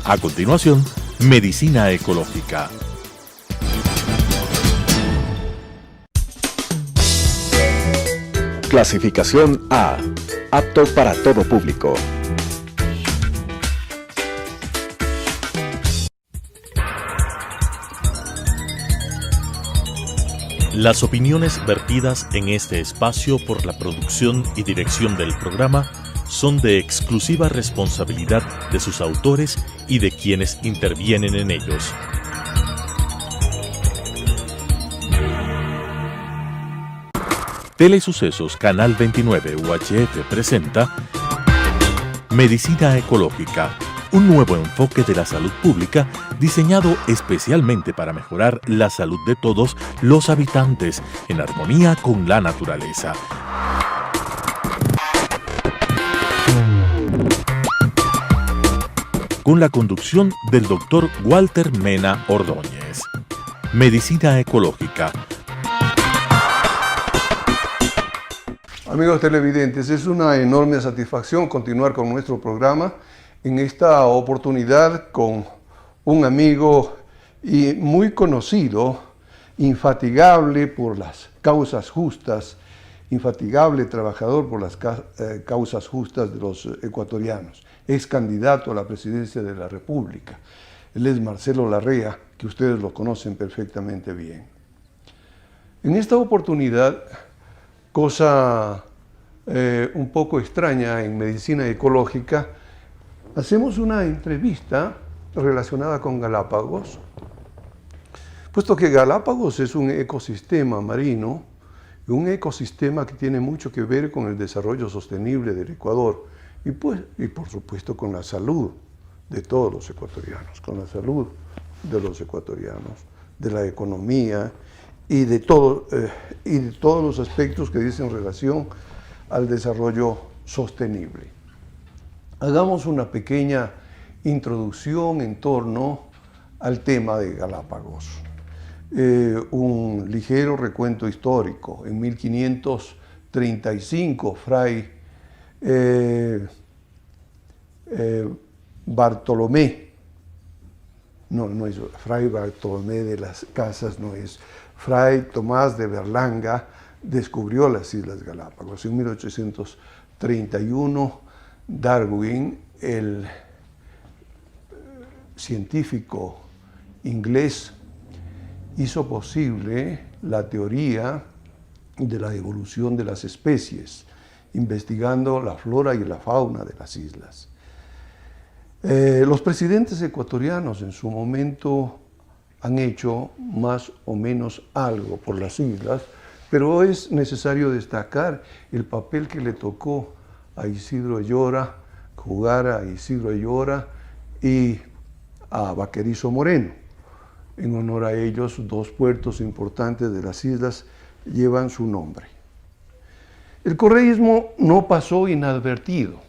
A continuación, Medicina Ecológica. Clasificación A. Apto para todo público. Las opiniones vertidas en este espacio por la producción y dirección del programa son de exclusiva responsabilidad de sus autores y de quienes intervienen en ellos. Telesucesos Canal 29 UHF presenta Medicina Ecológica, un nuevo enfoque de la salud pública diseñado especialmente para mejorar la salud de todos los habitantes en armonía con la naturaleza. Con la conducción del Dr. Walter Mena Ordóñez. Medicina Ecológica. Amigos televidentes, es una enorme satisfacción continuar con nuestro programa, en esta oportunidad con un amigo y muy conocido, infatigable por las causas justas, infatigable trabajador por las causas justas de los ecuatorianos. Es candidato a la presidencia de la República. Él es Marcelo Larrea, que ustedes lo conocen perfectamente bien. En esta oportunidad, cosa un poco extraña en medicina ecológica, hacemos una entrevista relacionada con Galápagos, puesto que Galápagos es un ecosistema marino, un ecosistema que tiene mucho que ver con el desarrollo sostenible del Ecuador y por supuesto con la salud de todos los ecuatorianos, con la salud de los ecuatorianos, de la economía y de todos los aspectos que dicen relación al desarrollo sostenible. Hagamos una pequeña introducción en torno al tema de Galápagos. Un ligero recuento histórico. En 1535, Fray Bartolomé, no es Fray Bartolomé de las Casas, no es Fray Tomás de Berlanga, descubrió las Islas Galápagos. En 1831, Darwin, el científico inglés, hizo posible la teoría de la evolución de las especies, investigando la flora y la fauna de las islas. Los presidentes ecuatorianos en su momento han hecho más o menos algo por las islas, pero es necesario destacar el papel que le tocó a Isidro Ayora, jugar a Isidro Ayora y a Vaquerizo Moreno. En honor a ellos, dos puertos importantes de las islas llevan su nombre. El correísmo no pasó inadvertido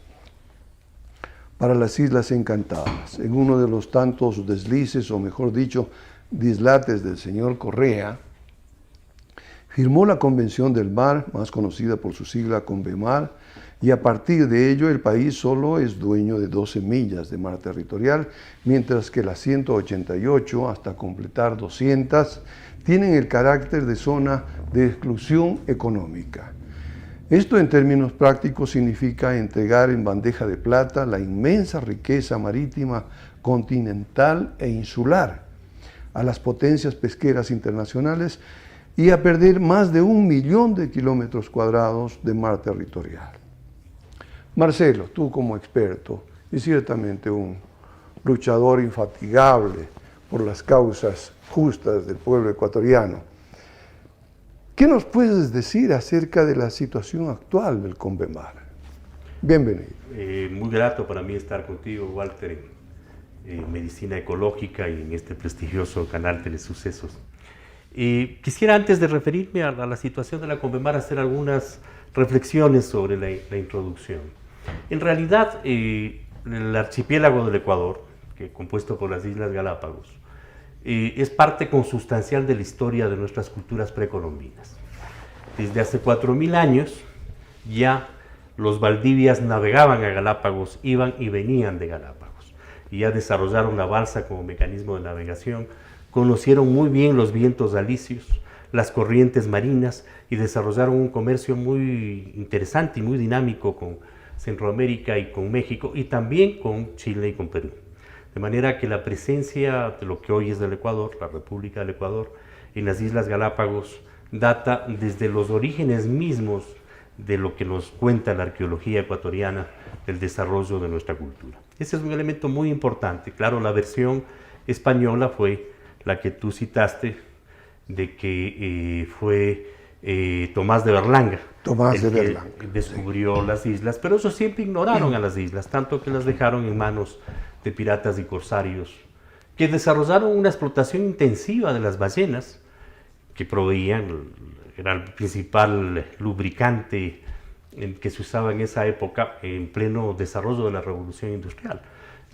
para las Islas Encantadas. En uno de los tantos deslices, o mejor dicho, dislates del señor Correa, firmó la Convención del Mar, más conocida por su sigla Convemar, y a partir de ello el país solo es dueño de 12 millas de mar territorial, mientras que las 188, hasta completar 200, tienen el carácter de zona de exclusión económica. Esto en términos prácticos significa entregar en bandeja de plata la inmensa riqueza marítima continental e insular a las potencias pesqueras internacionales y a perder más de 1 millón de kilómetros cuadrados de mar territorial. Marcelo, tú como experto y ciertamente un luchador infatigable por las causas justas del pueblo ecuatoriano, ¿qué nos puedes decir acerca de la situación actual del Convemar? Bienvenido. Muy grato para mí estar contigo, Walter, en Medicina Ecológica y en este prestigioso canal Telesucesos. Quisiera, antes de referirme a la situación de la Convemar, hacer algunas reflexiones sobre la introducción. En realidad, el archipiélago del Ecuador, que compuesto por las Islas Galápagos, es parte consustancial de la historia de nuestras culturas precolombinas. Desde hace 4000 años ya los valdivias navegaban a Galápagos, iban y venían de Galápagos. y ya desarrollaron la balsa como mecanismo de navegación, conocieron muy bien los vientos alisios, las corrientes marinas y desarrollaron un comercio muy interesante y muy dinámico con Centroamérica y con México y también con Chile y con Perú. De manera que la presencia de lo que hoy es del Ecuador, la República del Ecuador, en las Islas Galápagos data desde los orígenes mismos de lo que nos cuenta la arqueología ecuatoriana del desarrollo de nuestra cultura. Ese es un elemento muy importante. Claro, la versión española fue la que tú citaste, de que fue Tomás de Berlanga, que descubrió las islas, pero eso siempre ignoraron a las islas, tanto que las dejaron en manos de piratas y corsarios, que desarrollaron una explotación intensiva de las ballenas, que proveían, era el principal lubricante que se usaba en esa época en pleno desarrollo de la revolución industrial.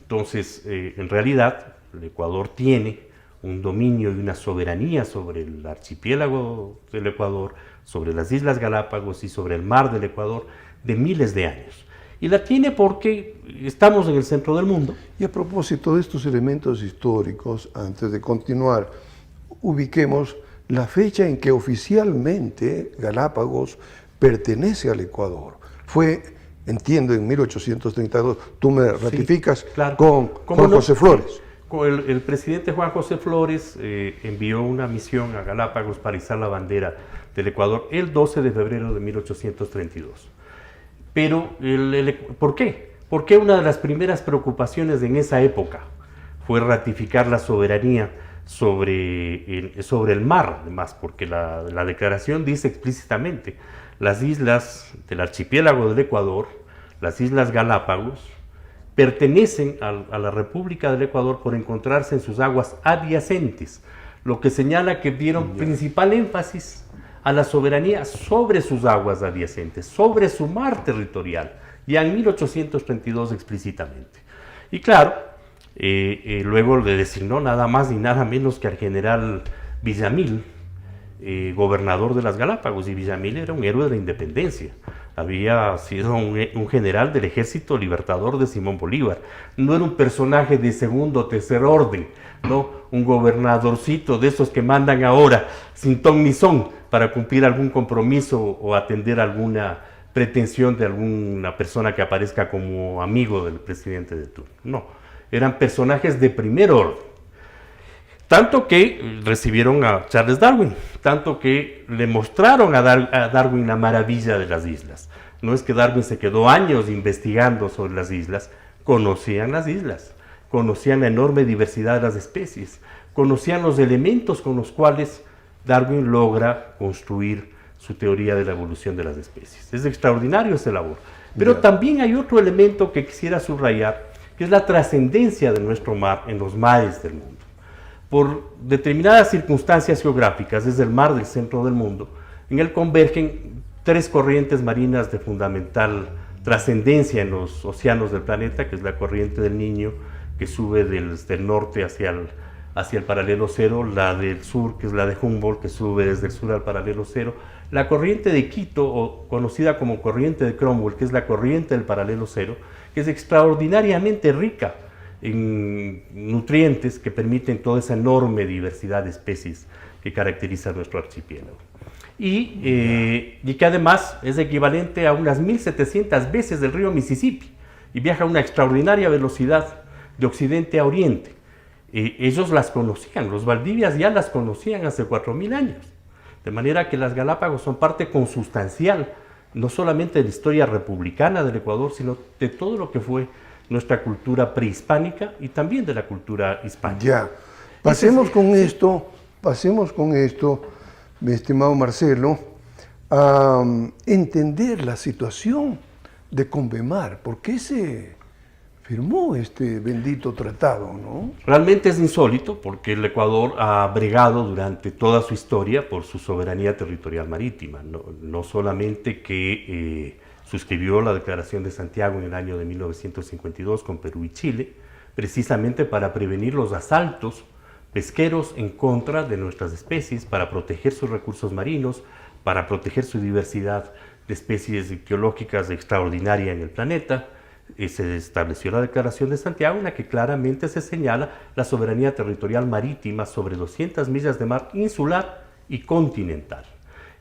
Entonces, en realidad, el Ecuador tiene un dominio y una soberanía sobre el archipiélago del Ecuador, sobre las Islas Galápagos y sobre el mar del Ecuador de miles de años. Y la tiene porque estamos en el centro del mundo. Y a propósito de estos elementos históricos, antes de continuar, ubiquemos la fecha en que oficialmente Galápagos pertenece al Ecuador. Fue, entiendo, en 1832. Tú me ratificas, sí, claro, con Juan José Flores. El presidente Juan José Flores envió una misión a Galápagos para izar la bandera del Ecuador el 12 de febrero de 1832. Pero, ¿por qué? Porque una de las primeras preocupaciones en esa época fue ratificar la soberanía sobre el mar, además, porque la declaración dice explícitamente: las islas del archipiélago del Ecuador, las Islas Galápagos, pertenecen a la República del Ecuador por encontrarse en sus aguas adyacentes, lo que señala que dieron principal énfasis a la soberanía sobre sus aguas adyacentes, sobre su mar territorial, ya en 1832 explícitamente. Y claro, luego le designó nada más ni nada menos que al general Villamil, gobernador de las Galápagos, y Villamil era un héroe de la independencia. Había sido un general del Ejército Libertador de Simón Bolívar. No era un personaje de segundo o tercer orden, no un gobernadorcito de esos que mandan ahora sin ton ni son para cumplir algún compromiso o atender alguna pretensión de alguna persona que aparezca como amigo del presidente de turno. No, eran personajes de primer orden. Tanto que recibieron a Charles Darwin, tanto que le mostraron a Darwin la maravilla de las islas. No es que Darwin se quedó años investigando sobre las islas, conocían las islas, conocían la enorme diversidad de las especies, conocían los elementos con los cuales Darwin logra construir su teoría de la evolución de las especies. Es extraordinario esa labor. Pero también hay otro elemento que quisiera subrayar, que es la trascendencia de nuestro mar en los mares del mundo. Por determinadas circunstancias geográficas, desde el mar del centro del mundo, en él convergen tres corrientes marinas de fundamental trascendencia en los océanos del planeta, que es la corriente del Niño, que sube desde el norte hacia el paralelo cero, la del sur, que es la de Humboldt, que sube desde el sur al paralelo cero, la corriente de Quito, o conocida como corriente de Cromwell, que es la corriente del paralelo cero, que es extraordinariamente rica en nutrientes que permiten toda esa enorme diversidad de especies que caracteriza nuestro archipiélago. Y que además es equivalente a unas 1.700 veces del río Mississippi y viaja a una extraordinaria velocidad de occidente a oriente. Ellos las conocían, los Valdivias ya las conocían hace 4.000 años. De manera que las Galápagos son parte consustancial, no solamente de la historia republicana del Ecuador, sino de todo lo que fue nuestra cultura prehispánica y también de la cultura hispánica. Ya, pasemos con esto, mi estimado Marcelo, a entender la situación de Convemar. ¿Por qué se firmó este bendito tratado, no? Realmente es insólito porque el Ecuador ha bregado durante toda su historia por su soberanía territorial marítima. No solamente que suscribió la Declaración de Santiago en el año de 1952 con Perú y Chile, precisamente para prevenir los asaltos pesqueros en contra de nuestras especies, para proteger sus recursos marinos, para proteger su diversidad de especies biológicas extraordinaria en el planeta, se estableció la Declaración de Santiago, en la que claramente se señala la soberanía territorial marítima sobre 200 millas de mar insular y continental.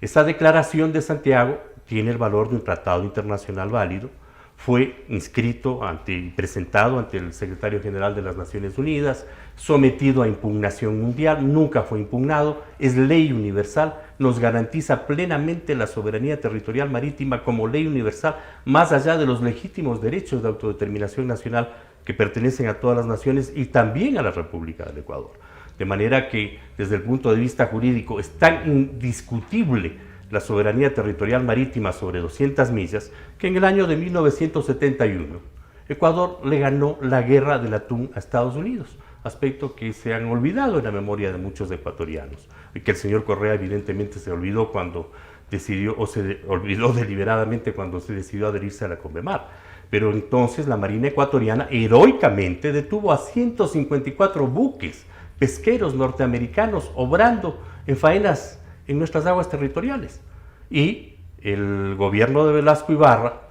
Esa Declaración de Santiago tiene el valor de un tratado internacional válido, fue inscrito y presentado ante el secretario general de las Naciones Unidas, sometido a impugnación mundial, nunca fue impugnado, es ley universal, nos garantiza plenamente la soberanía territorial marítima como ley universal, más allá de los legítimos derechos de autodeterminación nacional que pertenecen a todas las naciones y también a la República del Ecuador. De manera que, desde el punto de vista jurídico, es tan indiscutible la soberanía territorial marítima sobre 200 millas, que en el año de 1971 Ecuador le ganó la guerra del atún a Estados Unidos, aspecto que se han olvidado en la memoria de muchos ecuatorianos, y que el señor Correa evidentemente se olvidó cuando decidió, o se olvidó deliberadamente cuando se decidió adherirse a la CONVEMAR. Pero entonces la Marina ecuatoriana heroicamente detuvo a 154 buques pesqueros norteamericanos obrando en faenas en nuestras aguas territoriales. Y el gobierno de Velasco Ibarra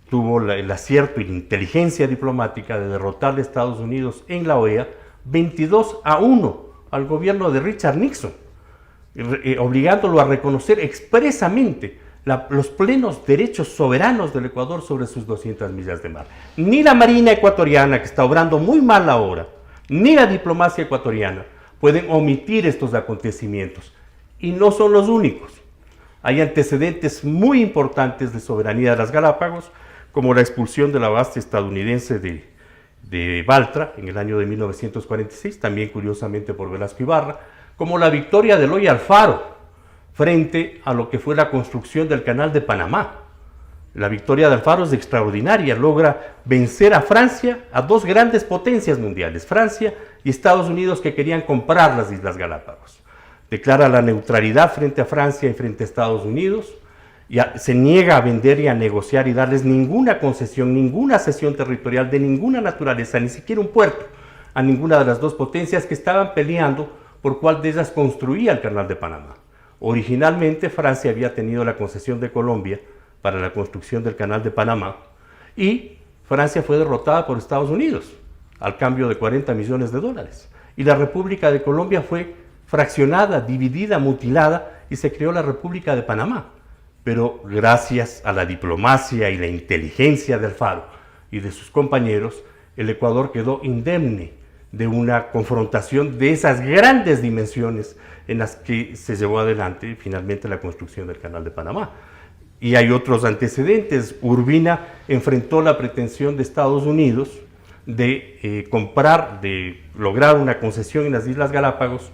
tuvo el acierto y la inteligencia diplomática de derrotarle a Estados Unidos en la OEA 22-1 al gobierno de Richard Nixon, obligándolo a reconocer expresamente los plenos derechos soberanos del Ecuador sobre sus 200 millas de mar. Ni la Marina ecuatoriana, que está obrando muy mal ahora, ni la diplomacia ecuatoriana pueden omitir estos acontecimientos. Y no son los únicos. Hay antecedentes muy importantes de soberanía de las Galápagos, como la expulsión de la base estadounidense de Baltra en el año de 1946, también curiosamente por Velasco Ibarra, como la victoria de Eloy Alfaro frente a lo que fue la construcción del Canal de Panamá. La victoria de Alfaro es extraordinaria, logra vencer a Francia, a dos grandes potencias mundiales, Francia y Estados Unidos, que querían comprar las Islas Galápagos. Declara la neutralidad frente a Francia y frente a Estados Unidos, y se niega a vender y a negociar y darles ninguna concesión, ninguna cesión territorial de ninguna naturaleza, ni siquiera un puerto, a ninguna de las dos potencias que estaban peleando por cuál de ellas construía el Canal de Panamá. Originalmente Francia había tenido la concesión de Colombia para la construcción del Canal de Panamá, y Francia fue derrotada por Estados Unidos al cambio de $40 millones, y la República de Colombia fue fraccionada, dividida, mutilada, y se creó la República de Panamá. Pero gracias a la diplomacia y la inteligencia de Alfaro y de sus compañeros, el Ecuador quedó indemne de una confrontación de esas grandes dimensiones en las que se llevó adelante finalmente la construcción del Canal de Panamá. Y hay otros antecedentes. Urbina enfrentó la pretensión de Estados Unidos de lograr una concesión en las Islas Galápagos,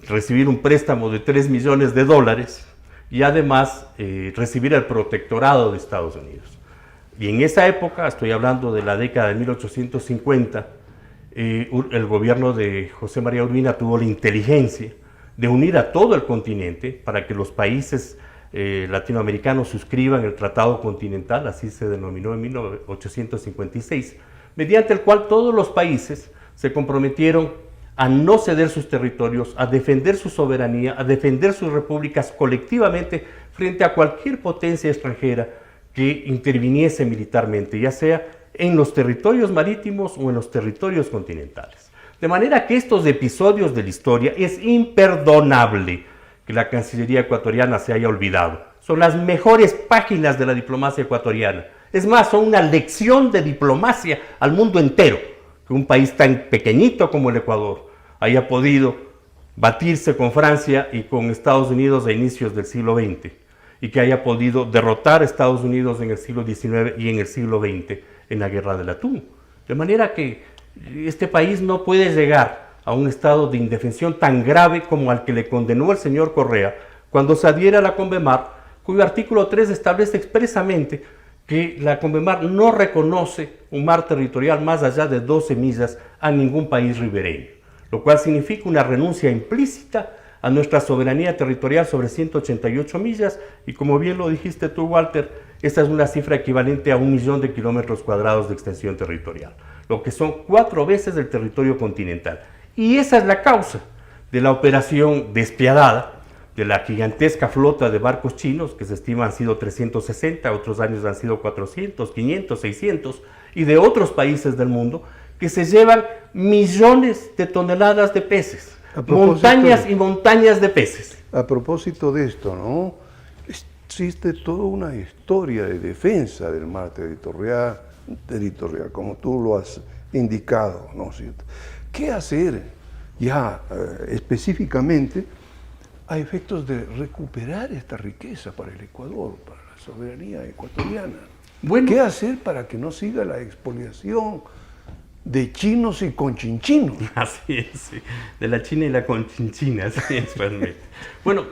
recibir un préstamo de $3 millones y además recibir el protectorado de Estados Unidos. Y en esa época, estoy hablando de la década de 1850, el gobierno de José María Urbina tuvo la inteligencia de unir a todo el continente para que los países latinoamericanos suscriban el Tratado Continental, así se denominó en 1856, mediante el cual todos los países se comprometieron a no ceder sus territorios, a defender su soberanía, a defender sus repúblicas colectivamente frente a cualquier potencia extranjera que interviniese militarmente, ya sea en los territorios marítimos o en los territorios continentales. De manera que estos episodios de la historia es imperdonable que la Cancillería ecuatoriana se haya olvidado. Son las mejores páginas de la diplomacia ecuatoriana. Es más, son una lección de diplomacia al mundo entero, que un país tan pequeñito como el Ecuador haya podido batirse con Francia y con Estados Unidos a inicios del siglo XX, y que haya podido derrotar a Estados Unidos en el siglo XIX y en el siglo XX en la Guerra del Atún. De manera que este país no puede llegar a un estado de indefensión tan grave como al que le condenó el señor Correa cuando se adhiere a la CONVEMAR, cuyo artículo 3 establece expresamente que la CONVEMAR no reconoce un mar territorial más allá de 12 millas a ningún país ribereño, lo cual significa una renuncia implícita a nuestra soberanía territorial sobre 188 millas, y como bien lo dijiste tú, Walter, esta es una cifra equivalente a 1 millón de kilómetros cuadrados de extensión territorial, lo que son 4 veces el territorio continental. Y esa es la causa de la operación despiadada de la gigantesca flota de barcos chinos, que se estima han sido 360, otros años han sido 400, 500, 600, y de otros países del mundo, que se llevan millones de toneladas de peces, montañas y montañas de peces. A propósito de esto, ¿no? Existe toda una historia de defensa del mar territorial, como tú lo has indicado, ¿no es cierto? ¿Qué hacer ya específicamente a efectos de recuperar esta riqueza para el Ecuador, para la soberanía ecuatoriana? Bueno, ¿qué hacer para que no siga la expoliación de chinos y conchinchinos? Así es, sí. De la China y la conchinchina, así es, realmente. Bueno,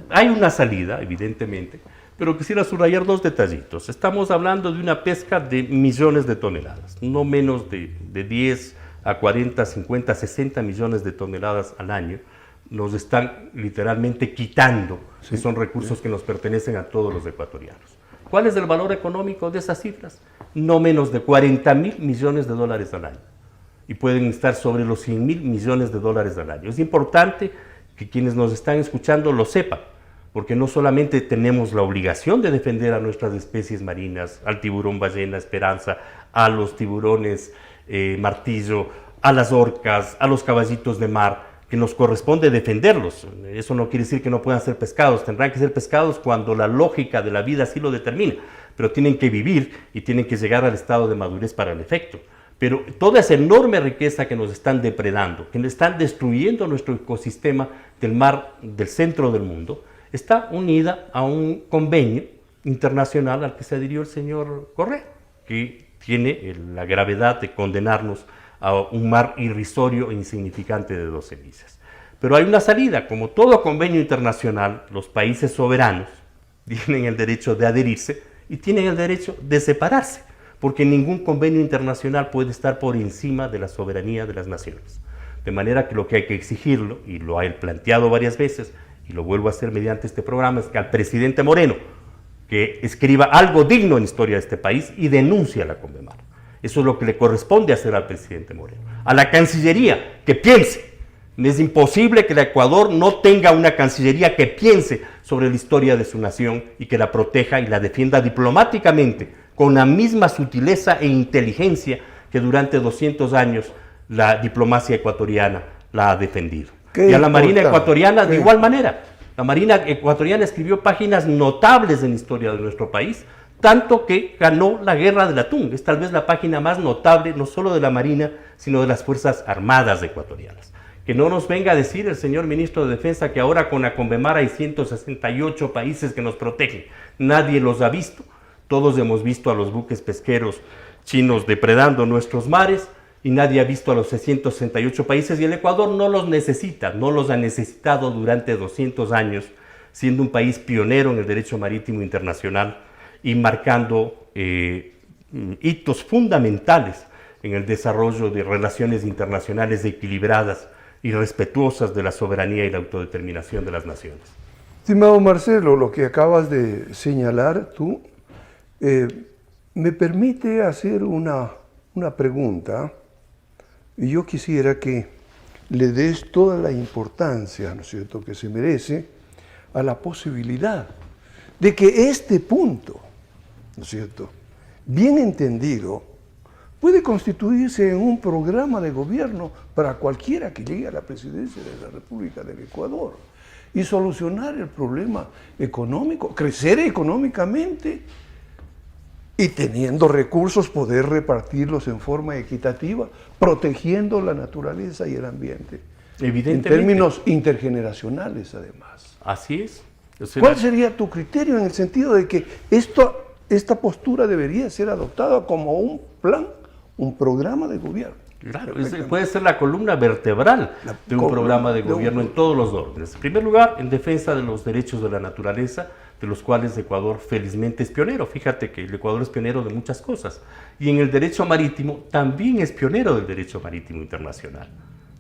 hay una salida, evidentemente, pero quisiera subrayar dos detallitos. Estamos hablando de una pesca de millones de toneladas, no menos de 10 a 40, 50, 60 millones de toneladas al año. Nos están literalmente quitando, sí, que son recursos que nos pertenecen a todos los ecuatorianos. ¿Cuál es el valor económico de esas cifras? No menos de 40.000 millones de dólares al año. Y pueden estar sobre los 100.000 millones de dólares al año. Es importante que quienes nos están escuchando lo sepan, porque no solamente tenemos la obligación de defender a nuestras especies marinas, al tiburón ballena esperanza, a los tiburones martillo, a las orcas, a los caballitos de mar, que nos corresponde defenderlos. Eso no quiere decir que no puedan ser pescados, tendrán que ser pescados cuando la lógica de la vida así lo determina, pero tienen que vivir y tienen que llegar al estado de madurez para el efecto. Pero toda esa enorme riqueza que nos están depredando, que nos están destruyendo nuestro ecosistema del mar del centro del mundo, está unida a un convenio internacional al que se adhirió el señor Correa, que tiene la gravedad de condenarnos a un mar irrisorio e insignificante de 12 millas. Pero hay una salida. Como todo convenio internacional, los países soberanos tienen el derecho de adherirse y tienen el derecho de separarse, porque ningún convenio internacional puede estar por encima de la soberanía de las naciones. De manera que lo que hay que exigirlo, y lo he planteado varias veces, y lo vuelvo a hacer mediante este programa, es que al presidente Moreno, que escriba algo digno en la historia de este país y denuncie a la Conmemar. Eso es lo que le corresponde hacer al presidente Moreno. A la Cancillería, que piense. Es imposible que el Ecuador no tenga una Cancillería que piense sobre la historia de su nación y que la proteja y la defienda diplomáticamente, con la misma sutileza e inteligencia que durante 200 años la diplomacia ecuatoriana la ha defendido. Y a la Marina ecuatoriana de igual manera. La Marina ecuatoriana escribió páginas notables en la historia de nuestro país, tanto que ganó la Guerra del Atún. Es tal vez la página más notable, no solo de la Marina, sino de las Fuerzas Armadas ecuatorianas. Que no nos venga a decir el señor ministro de Defensa que ahora con la Conmemar hay 168 países que nos protegen. Nadie los ha visto. Todos hemos visto a los buques pesqueros chinos depredando nuestros mares y nadie ha visto a los 668 países y el Ecuador no los necesita, no los ha necesitado durante 200 años, siendo un país pionero en el derecho marítimo internacional y marcando hitos fundamentales en el desarrollo de relaciones internacionales equilibradas y respetuosas de la soberanía y la autodeterminación de las naciones. Estimado Marcelo, lo que acabas de señalar tú me permite hacer una pregunta y yo quisiera que le des toda la importancia, ¿no es cierto?, que se merece a la posibilidad de que este punto, ¿no es cierto?, bien entendido, puede constituirse en un programa de gobierno para cualquiera que llegue a la presidencia de la República del Ecuador y solucionar el problema económico, crecer económicamente y teniendo recursos poder repartirlos en forma equitativa, protegiendo la naturaleza y el ambiente. Evidentemente. En términos intergeneracionales, además. Así es. ¿Cuál sería tu criterio en el sentido de que esta postura debería ser adoptada como un plan, un programa de gobierno? Claro, puede ser la columna vertebral de un programa de gobierno en todos los órdenes. En primer lugar, en defensa de los derechos de la naturaleza, de los cuales Ecuador felizmente es pionero. Fíjate que el Ecuador es pionero de muchas cosas. Y en el derecho marítimo también es pionero del derecho marítimo internacional.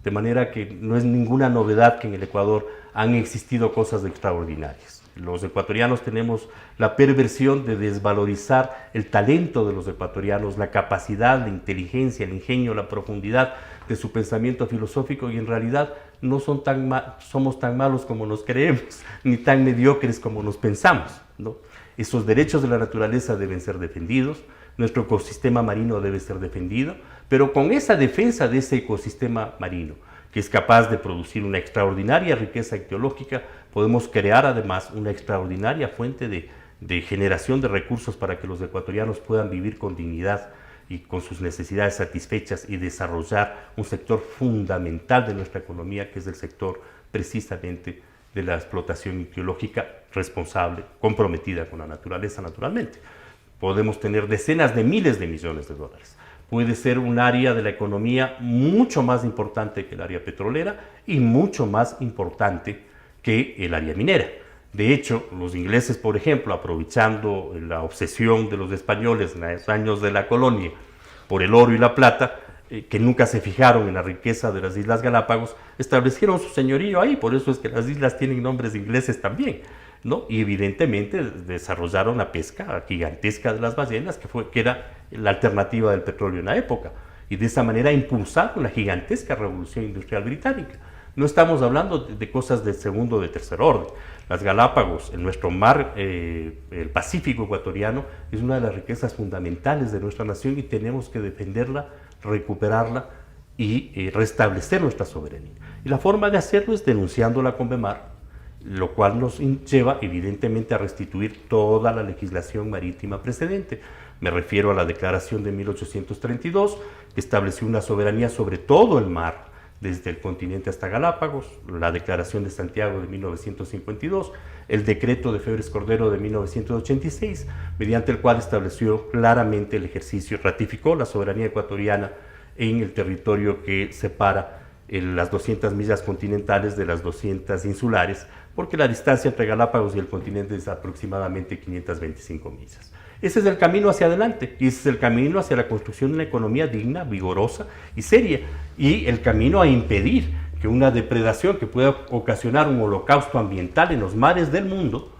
De manera que no es ninguna novedad que en el Ecuador han existido cosas extraordinarias. Los ecuatorianos tenemos la perversión de desvalorizar el talento de los ecuatorianos, la capacidad, la inteligencia, el ingenio, la profundidad de su pensamiento filosófico, y en realidad no somos tan malos como nos creemos, ni tan mediocres como nos pensamos, ¿no? Esos derechos de la naturaleza deben ser defendidos, nuestro ecosistema marino debe ser defendido, pero con esa defensa de ese ecosistema marino, que es capaz de producir una extraordinaria riqueza ictiológica, podemos crear además una extraordinaria fuente de generación de recursos para que los ecuatorianos puedan vivir con dignidad y con sus necesidades satisfechas, y desarrollar un sector fundamental de nuestra economía, que es el sector precisamente de la explotación ictiológica responsable, comprometida con la naturaleza, naturalmente. Podemos tener decenas de miles de millones de dólares. Puede ser un área de la economía mucho más importante que el área petrolera y mucho más importante que el área minera. De hecho, los ingleses, por ejemplo, aprovechando la obsesión de los españoles en los años de la colonia por el oro y la plata, que nunca se fijaron en la riqueza de las Islas Galápagos, establecieron su señorío ahí. Por eso es que las islas tienen nombres ingleses también, ¿no? Y evidentemente desarrollaron la pesca gigantesca de las ballenas, que era la alternativa del petróleo en la época, y de esa manera impulsaron la gigantesca revolución industrial británica. No estamos hablando de cosas de segundo o de tercer orden. Las Galápagos, en nuestro mar, el Pacífico ecuatoriano, es una de las riquezas fundamentales de nuestra nación, y tenemos que defenderla, recuperarla y restablecer nuestra soberanía. Y la forma de hacerlo es denunciando la CONVEMAR, lo cual nos lleva evidentemente a restituir toda la legislación marítima precedente. Me refiero a la Declaración de 1832, que estableció una soberanía sobre todo el mar, desde el continente hasta Galápagos, la Declaración de Santiago de 1952, el Decreto de Febres Cordero de 1986, mediante el cual estableció claramente el ejercicio, ratificó la soberanía ecuatoriana en el territorio que separa las 200 millas continentales de las 200 insulares, porque la distancia entre Galápagos y el continente es aproximadamente 525 millas. Ese es el camino hacia adelante, y ese es el camino hacia la construcción de una economía digna, vigorosa y seria, y el camino a impedir que una depredación que pueda ocasionar un holocausto ambiental en los mares del mundo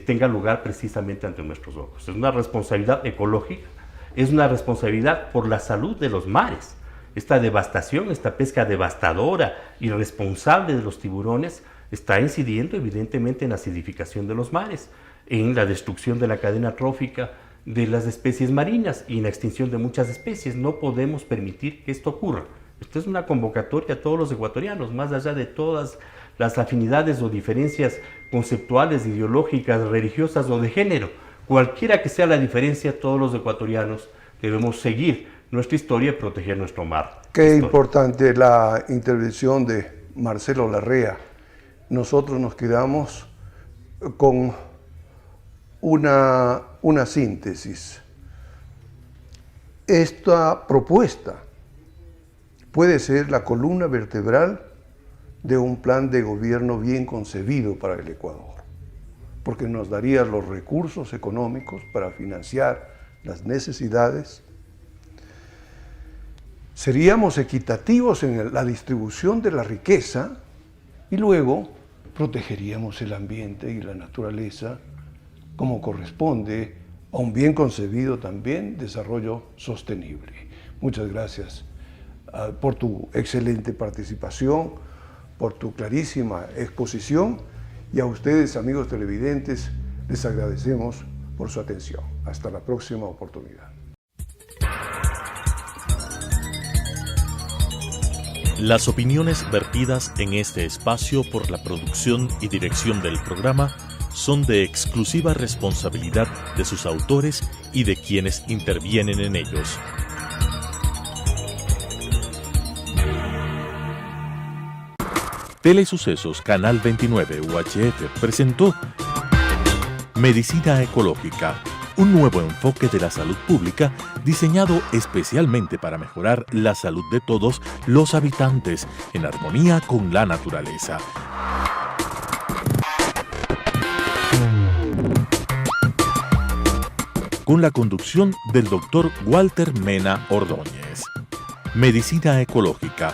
tenga lugar precisamente ante nuestros ojos. Es una responsabilidad ecológica, es una responsabilidad por la salud de los mares. Esta devastación, esta pesca devastadora, irresponsable de los tiburones, está incidiendo evidentemente en la acidificación de los mares, en la destrucción de la cadena trófica de las especies marinas y en la extinción de muchas especies. No podemos permitir que esto ocurra. Esto es una convocatoria a todos los ecuatorianos, más allá de todas las afinidades o diferencias conceptuales, ideológicas, religiosas o de género. Cualquiera que sea la diferencia, todos los ecuatorianos debemos seguir nuestra historia y proteger nuestro mar. Qué importante la intervención de Marcelo Larrea. Nosotros nos quedamos con una síntesis. Esta propuesta puede ser la columna vertebral de un plan de gobierno bien concebido para el Ecuador, porque nos daría los recursos económicos para financiar las necesidades. Seríamos equitativos en la distribución de la riqueza y luego protegeríamos el ambiente y la naturaleza como corresponde a un bien concebido también desarrollo sostenible. Muchas gracias por tu excelente participación, por tu clarísima exposición, y a ustedes, amigos televidentes, les agradecemos por su atención. Hasta la próxima oportunidad. Las opiniones vertidas en este espacio por la producción y dirección del programa son de exclusiva responsabilidad de sus autores y de quienes intervienen en ellos. Telesucesos Canal 29 UHF presentó Medicina Ecológica, un nuevo enfoque de la salud pública diseñado especialmente para mejorar la salud de todos los habitantes en armonía con la naturaleza. Con la conducción del Dr. Walter Mena Ordóñez. Medicina Ecológica,